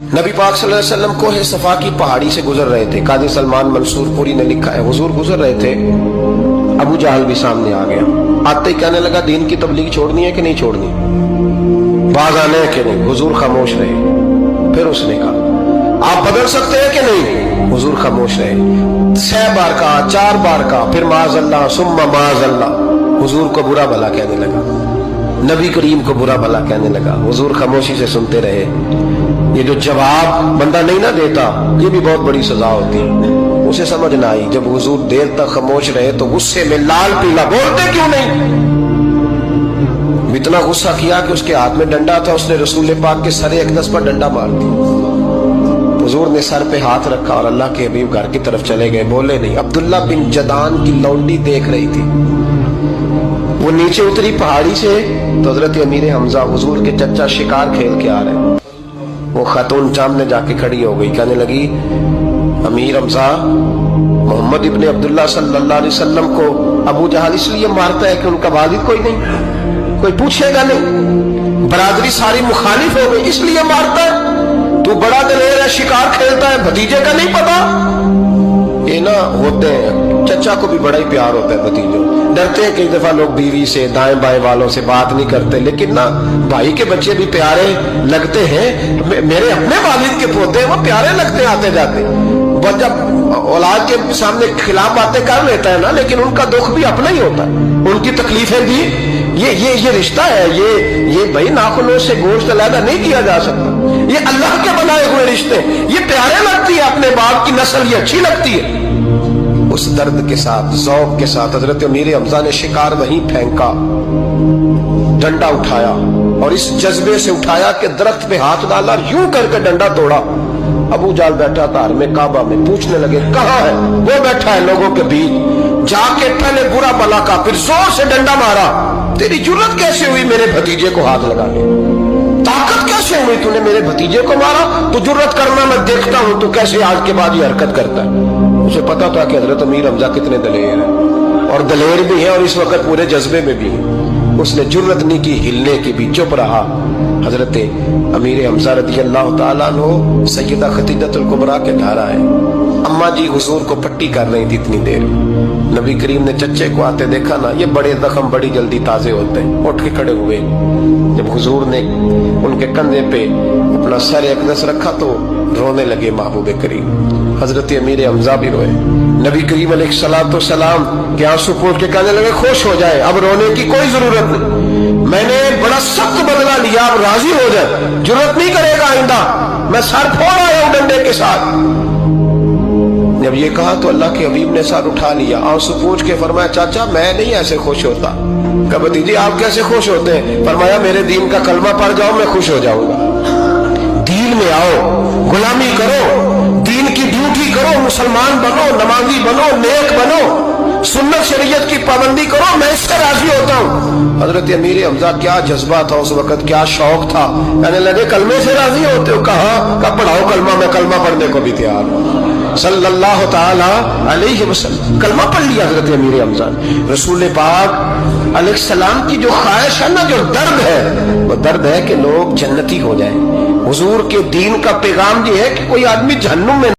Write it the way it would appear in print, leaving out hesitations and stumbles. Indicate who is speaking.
Speaker 1: नबी पाक सल्लल्लाहु अलैहि वसल्लम को है सफा की पहाड़ी से गुजर रहे थे। काजी सलमान मंसूरपुरी ने लिखा है, हुजूर गुजर रहे थे, अबू जहल भी सामने आ गया। आते ही कहने लगा, दीन की तबलीग छोड़नी है कि नहीं छोड़नी, बाज आने है कि नहीं। हुजूर खामोश रहे। फिर उसने कहा, आप बदल सकते हैं कि नहीं। हुजूर खामोश रहे। 6 बार कहा, 4 बार कहा, फिर माज़अल्लाह सुम्मा माज़अल्लाह। हुजूर को बुरा भला कहने लगा, नबी करीम को बुरा भला कहने लगा। हुजूर खामोशी से सुनते रहे। ये जो जवाब बंदा नहीं ना देता, ये भी बहुत बड़ी सजा होती है। उसे समझ ना आई, जब हुजूर देर तक खामोश रहे तो गुस्से में लाल पीला, बोलते क्यों नहीं। इतना गुस्सा किया कि उसके हाथ में डंडा था, उसने रसूल पाक के सरे अक़दस पर डंडा मार दिया। हुजूर ने सर पे हाथ रखा और अल्लाह के हबीब घर की तरफ चले गए, बोले नहीं। अब्दुल्ला बिन जदान की लौंडी देख रही थी, वो नीचे उतरी पहाड़ी से तो हजरत अमीर हमजा हुजूर के चचा शिकार खेल के आ रहे। वो खातून सामने जाके खड़ी हो गई, कहने लगी, अमीर हमजा, मोहम्मद इब्ने अब्दुल्ला सल्लल्लाहु अलैहि वसल्लम को अबू जहल इसलिए मारता है कि उनका वालिद कोई नहीं, कोई पूछेगा नहीं, बरादरी सारी मुखालिफ हो गई, इसलिए मारता है। तू बड़ा दलेर है, शिकार खेलता है, भतीजे का नहीं पता। ये ना होते हैं, चचा को भी बड़ा ही प्यार होता है भतीजों। डरते हैं कई दफा लोग बीवी से, दाएं बाएं वालों से बात नहीं करते, लेकिन ना भाई के बच्चे भी प्यारे लगते हैं। मेरे अपने वालिद के पोते हैं, वो प्यारे लगते हैं आते जाते। बस जब औलाद के सामने खिलाफ बातें कर लेता है ना, लेकिन उनका दुख भी अपना ही होता है, उनकी तकलीफें भी। ये रिश्ता है, ये भाई नाखूनों से गोश्त अलग नहीं किया जा सकता। ये अल्लाह के बनाए हुए रिश्ते, ये प्यारे लगती है, अपने बाप की नस्ल ये अच्छी लगती है। उस दर्द के साथ, ज़ौक़ के साथ हजरत अमीर हमजा ने शिकार वहीं फेंका, डंडा उठाया और इस जज्बे से उठाया कि दरख्त पे हाथ डाला, यूं करके डंडा तोड़ा। अबू जाल बैठा था में काबा में, पूछने लगे कहाँ है। वो बैठा है लोगों के बीच। जाके पहले बुरा भला का, फिर जोर से डंडा मारा। तेरी जुर्रत कैसे हुई मेरे भतीजे को हाथ लगाने, ताकत कैसे हुई तूने मेरे भतीजे को मारा। तो जुर्रत करना मैं देखता हूं तू कैसे आज के बाद ये हरकत करता है। उसे पता था कि हजरत अमीर हमजा कितने दलेर हैं, और दलेर भी है और इस वक्त पूरे जज्बे में भी है। उसने जुर्रत नहीं की हिलने की भी, चुप रहा। हजरत अमीर हमजा रज़ी अल्लाह तआला अन्हु सैयदा खदीजतुल कुबरा के घर आए। अम्मा जी हुजूर को पट्टी कर रही थी इतनी देर। नबी करीम ने चच्चे को आते देखा ना, ये बड़े जख्म बड़ी जल्दी ताजे होते हैं। उठ के खड़े हुए। जब हुजूर ने उनके कंधे पे अपना सर अक़दस रखा तो रोने लगे महबूब करीम। हजरत अमीर हमजा भी रोए। नबी करीम अलैहिस्सलाम के आंसू पोंछ के कहने लगे, खुश हो जाए, अब रोने की कोई जरूरत नहीं, मैंने बड़ा सख्त बदला लिया, अब राजी हो जाए, जरूरत नहीं करेगा आइंदा, मैं सर फोड़ आया हूं डंडे के साथ। जब ये कहा तो अल्लाह के हबीब ने सर उठा लिया, आंसू पोंछ के फरमाया, चाचा मैं नहीं ऐसे खुश होता। कहा भतीजी आप कैसे खुश होते हैं। फरमाया, मेरे दीन का कलमा पढ़ जाओ, मैं खुश हो जाऊंगा। दीन में आओ, गुलामी करो, दीन की ड्यूटी करो, मुसलमान बनो, नमाजी बनो, नेक बनो, सुन्नत शरीयत की पाबंदी करो, मैं इससे राजी होता हूँ। हजरत अमीर हमजा क्या जज्बा था उस वक्त, क्या शौक था। कहने लगे, कलमे से राजी होते हो। कहा पढ़ाओ कलमा, मैं कलमा पढ़ने को भी तैयार हूँ। सल्लल्लाहु ताला अलैहि वसल्लम कलमा पढ़ लिया हजरत अमीर हमजा। रसूल पाक अलैहिस्सलाम की जो ख्वाहिश है ना, जो दर्द है, वो दर्द है कि लोग जन्नती हो जाए। हुजूर के दीन का पैगाम ये है कि कोई आदमी जहन्नुम में